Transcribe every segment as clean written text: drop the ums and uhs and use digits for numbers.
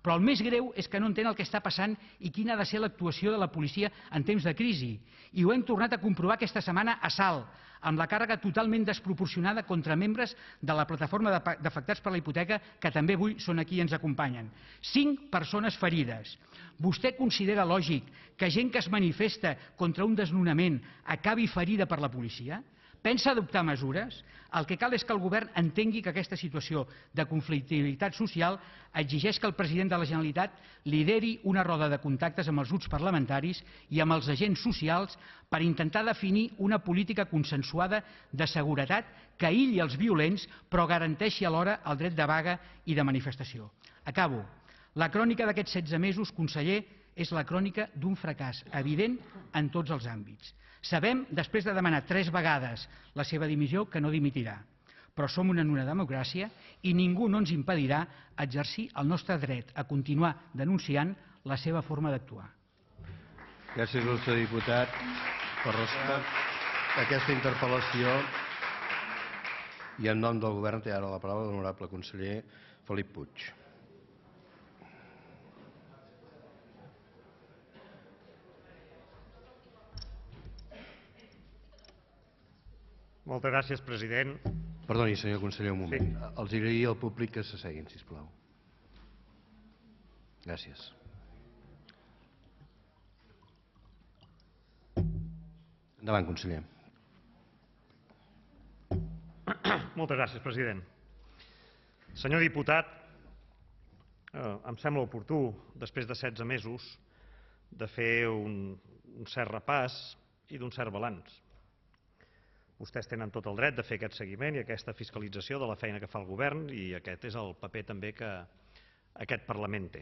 Però el més greu és que no entén el que està passant i quina ha de ser l'actuació de la policia en temps de crisi. I ho hem tornat a comprovar aquesta setmana a Salt, amb la càrrega totalment desproporcionada contra membres de la plataforma d'afectats per la hipoteca, que també avui són aquí i ens acompanyen. 5 persones ferides. Vostè considera lògic que gent que es manifesta contra un desnonament acabi ferida per la policia? Pensa adoptar mesures? El que cal és que el govern entengui que aquesta situació de conflictivitat social exigeix que el president de la Generalitat lideri una roda de contactes amb els grups parlamentaris i amb els agents socials per intentar definir una política consensuada de seguretat que aïlli els violents però garanteixi alhora el dret de vaga i de manifestació. Acabo. La crònica d'aquests 16 mesos, conseller, és la crònica d'un fracàs evident en tots els àmbits. Sabem, després de demanar 3 vegades la seva dimissió, que no dimitirà. Però som en una democràcia i ningú no ens impedirà exercir el nostre dret a continuar denunciant la seva forma d'actuar. Gràcies, il·lustre diputat. Per respecte a aquesta interpel·lació i en nom del govern té ara la paraula l'honorable conseller Felip Puig. Moltes gràcies, president. Perdoni, senyor conseller, un moment. Els agrairia al públic que s'asseguin, sisplau. Gràcies. Endavant, conseller. Moltes gràcies, president. Senyor diputat, em sembla oportú, després de 16 mesos, de fer un cert repàs i d'un cert balanç. Vostès tenen tot el dret de fer aquest seguiment i aquesta fiscalització de la feina que fa el govern i aquest és el paper també que aquest Parlament té.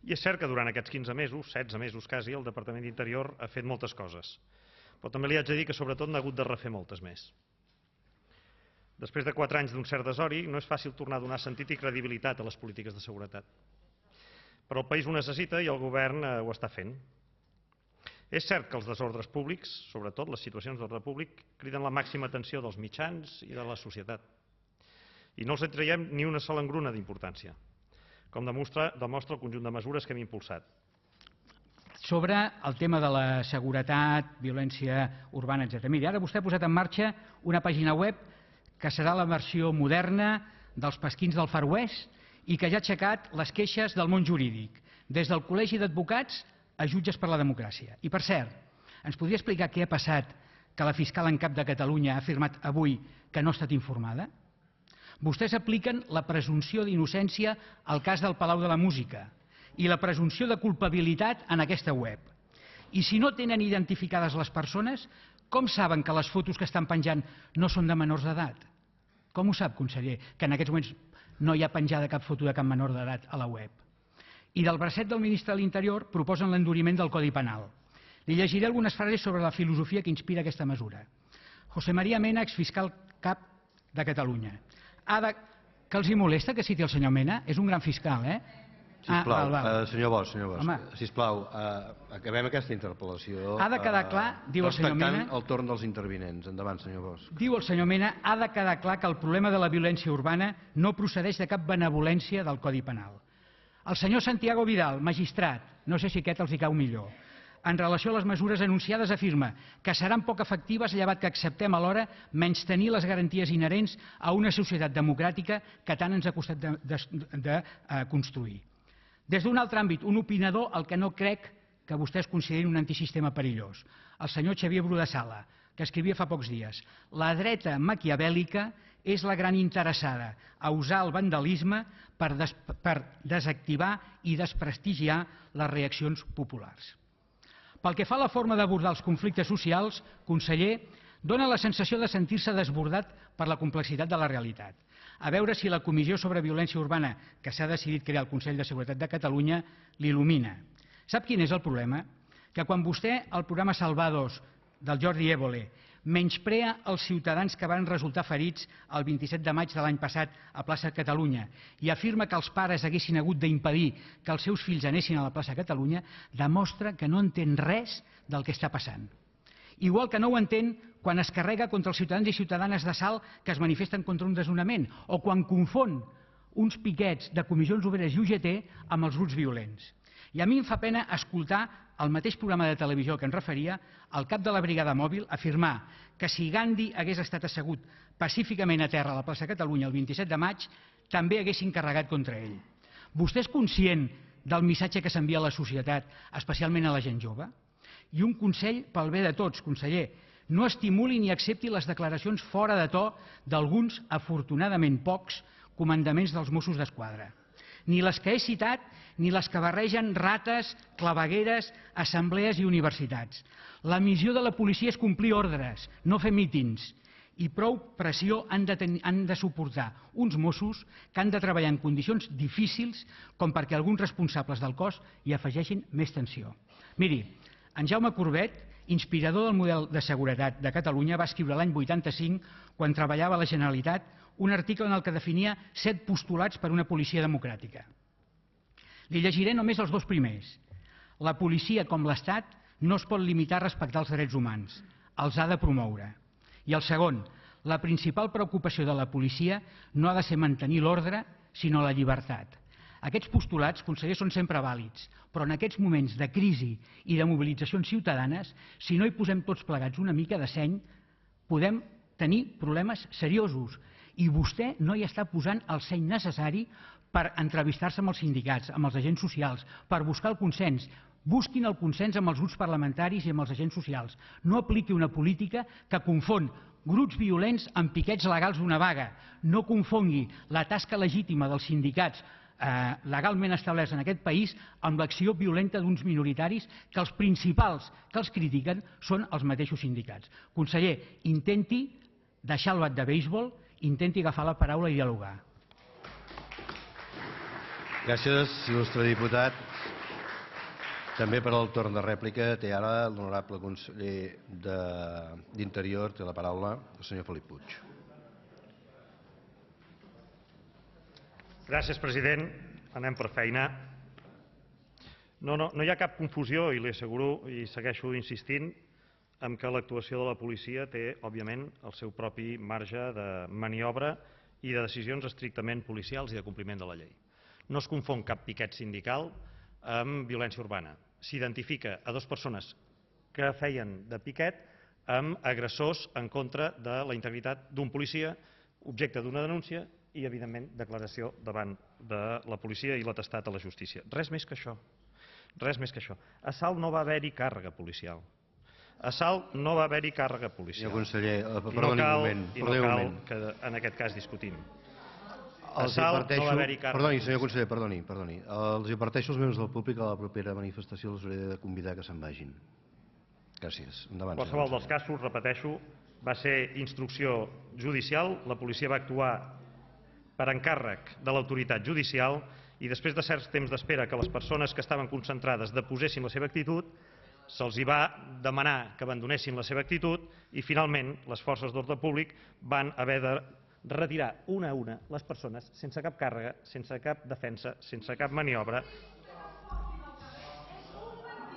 I és cert que durant aquests 15 mesos, 16 mesos quasi, el Departament d'Interior ha fet moltes coses. Però també li haig de dir que sobretot n'ha hagut de refer moltes més. Després de 4 anys d'un cert desori, no és fàcil tornar a donar sentit i credibilitat a les polítiques de seguretat. Però el país ho necessita i el govern ho està fent. És cert que els desordres públics, sobretot les situacions d'ordre públic, criden la màxima atenció dels mitjans i de la societat. I no els traiem ni una sola engruna d'importància, com demostra el conjunt de mesures que hem impulsat. Sobre el tema de la seguretat, violència urbana, etc. Miri, ara vostè ha posat en marxa una pàgina web que serà la versió moderna dels pasquins del Far West i que ja ha aixecat les queixes del món jurídic, des del Col·legi d'Advocats a Jutges per la Democràcia. I per cert, ens podria explicar què ha passat que la fiscal en cap de Catalunya ha afirmat avui que no ha estat informada? Vostès apliquen la presumpció d'innocència al cas del Palau de la Música i la presumpció de culpabilitat en aquesta web. I si no tenen identificades les persones, com saben que les fotos que estan penjant no són de menors d'edat? Com ho sap, conseller, que en aquests moments no hi ha penjada cap foto de cap menor d'edat a la web? I del bracet del ministre de l'Interior proposen l'enduriment del Codi Penal. Li llegiré algunes frases sobre la filosofia que inspira aquesta mesura. José María Mena, exfiscal cap de Catalunya. Que els hi molesta que citi el senyor Mena? És un gran fiscal, eh? Sisplau, senyor Bosch, sisplau, acabem aquesta interpel·lació. Ha de quedar clar, diu el senyor Mena... Respectant el torn dels intervinents. Endavant, senyor Bosch. Diu el senyor Mena, ha de quedar clar que el problema de la violència urbana no procedeix de cap benevolència del Codi Penal. El senyor Santiago Vidal, magistrat, no sé si aquest els hi cau millor, en relació a les mesures anunciades afirma que seran poc efectives llevat que acceptem alhora menystenir les garanties inherents a una societat democràtica que tant ens ha costat de construir. Des d'un altre àmbit, un opinador al que no crec que vostès considerin un antisistema perillós, el senyor Xavier Brudasala, que escrivia fa pocs dies: la dreta maquiavèlica és la gran interessada a usar el vandalisme per desactivar i desprestigiar les reaccions populars. Pel que fa a la forma d'abordar els conflictes socials, conseller, dona la sensació de sentir-se desbordat per la complexitat de la realitat. A veure si la Comissió sobre Violència Urbana que s'ha decidit crear al Consell de Seguretat de Catalunya l'il·lumina. Sap quin és el problema? Que quan vostè, al programa Salvados del Jordi Évole, menysprea els ciutadans que van resultar ferits el 27 de maig de l'any passat a plaça Catalunya i afirma que els pares haguessin hagut d'impedir que els seus fills anessin a la plaça Catalunya, demostra que no entén res del que està passant. Igual que no ho entén quan es carrega contra els ciutadans i ciutadanes de Salt que es manifesten contra un desnonament o quan confon uns piquets de comissions obreres i UGT amb els grups violents. I a mi em fa pena escoltar al mateix programa de televisió a què em referia el cap de la brigada mòbil afirmar que si Gandhi hagués estat assegut pacíficament a terra a la plaça Catalunya el 27 de maig, també haguessin carregat contra ell. Vostè és conscient del missatge que s'envia a la societat, especialment a la gent jove? I un consell pel bé de tots, conseller, no estimuli ni accepti les declaracions fora de to d'alguns, afortunadament pocs, comandaments dels Mossos d'Esquadra. Ni les que he citat, ni les que barregen rates, clavegueres, assemblees i universitats. La missió de la policia és complir ordres, no fer mítings. I prou pressió han de suportar uns Mossos que han de treballar en condicions difícils com perquè alguns responsables del cos hi afegeixin més tensió. Miri, en Jaume Corbet, inspirador del model de seguretat de Catalunya, va escriure l'any 85, quan treballava a la Generalitat, un article en el que definia 7 postulats per a una policia democràtica. Li llegiré només els 2 primers. La policia, com l'Estat, no es pot limitar a respectar els drets humans, els ha de promoure. I el segon, la principal preocupació de la policia no ha de ser mantenir l'ordre, sinó la llibertat. Aquests postulats, conseller, són sempre vàlids, però en aquests moments de crisi i de mobilitzacions ciutadanes, si no hi posem tots plegats una mica de seny, podem tenir problemes seriosos. I vostè no hi està posant el seny necessari per entrevistar-se amb els sindicats, amb els agents socials, per buscar el consens. Busquin el consens amb els grups parlamentaris i amb els agents socials. No apliqui una política que confon grups violents amb piquets legals d'una vaga. No confongui la tasca legítima dels sindicats legalment establerts en aquest país amb l'acció violenta d'uns minoritaris que els principals que els critiquen són els mateixos sindicats. Conseller, intenti deixar el bat de béisbol, intenti agafar la paraula i dialogar. Gràcies, il·lustre diputat. També per al torn de rèplica té ara l'honorable conseller d'Interior, té la paraula el senyor Felip Puig. Gràcies, president. Anem per feina. No hi ha cap confusió, i li asseguro, i segueixo insistint, en que l'actuació de la policia té, òbviament, el seu propi marge de maniobra i de decisions estrictament policials i de compliment de la llei. No es confon cap piquet sindical amb violència urbana. S'identifica a 2 persones que feien de piquet amb agressors en contra de la integritat d'un policia, objecte d'una denúncia i, evidentment, declaració davant de la policia i l'atestat a la justícia. Res més que això. Res més que això. A Salt no va haver-hi càrrega policial. A Salt no va haver-hi càrrega policial. Senyor conseller, perdoni un moment. I no cal que en aquest cas discutim. A Salt no va haver-hi càrrega. Perdoni, senyor conseller, perdoni. Els adverteixo als membres del públic a la propera manifestació els hauré de convidar que se'n vagin. Gràcies. Endavant. Qualsevol dels casos, repeteixo, va ser instrucció judicial, la policia va actuar per encàrrec de l'autoritat judicial i després de certs temps d'espera que les persones que estaven concentrades deposessin la seva actitud, se'ls va demanar que abandonessin la seva actitud i finalment les forces d'ordre públic van haver de retirar una a una les persones sense cap càrrega, sense cap defensa, sense cap maniobra.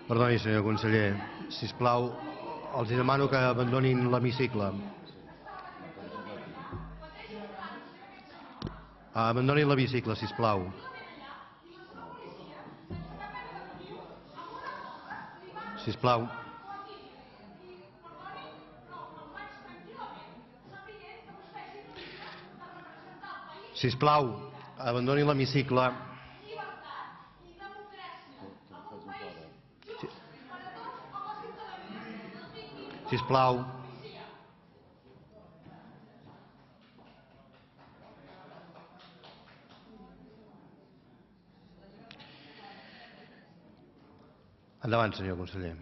Perdoni, senyor conseller, sisplau, els demano que abandonin l'hemicicle. Abandonin l'hemicicle, sisplau. Sisplau. Sisplau, abandonin l'hemicicle. Sisplau. Endavant, senyor conseller.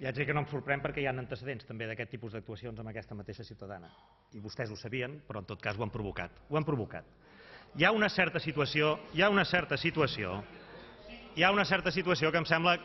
Ja haig de dir que no em sorprèn perquè hi ha antecedents també d'aquest tipus d'actuacions amb aquesta mateixa ciutadana. I vostès ho sabien, però en tot cas ho han provocat. Ho han provocat. Hi ha una certa situació que em sembla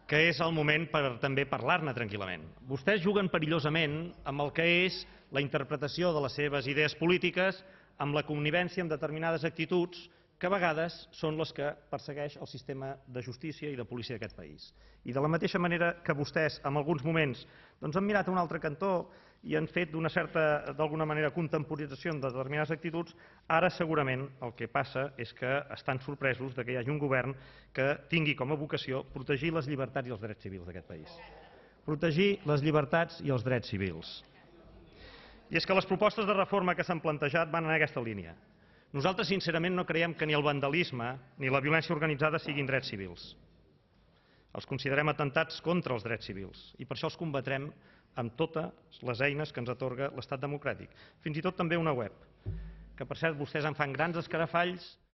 que és el moment per també parlar-ne tranquil·lament. Vostès juguen perillosament amb el que és la interpretació de les seves idees polítiques, amb la connivència amb determinades actituds que a vegades són les que persegueix el sistema de justícia i de policia d'aquest país. I de la mateixa manera que vostès, en alguns moments, han mirat a un altre cantó i han fet d'una certa, d'alguna manera, contemporització en determinades actituds, ara segurament el que passa és que estan sorpresos que hi hagi un govern que tingui com a vocació protegir les llibertats i els drets civils d'aquest país. Protegir les llibertats i els drets civils. I és que les propostes de reforma que s'han plantejat van en aquesta línia. Nosaltres, sincerament, no creiem que ni el vandalisme ni la violència organitzada siguin drets civils. Els considerem atemptats contra els drets civils i per això els combatrem amb totes les eines que ens atorga l'estat democràtic. Fins i tot també una web, que per cert vostès en fan grans escarafalls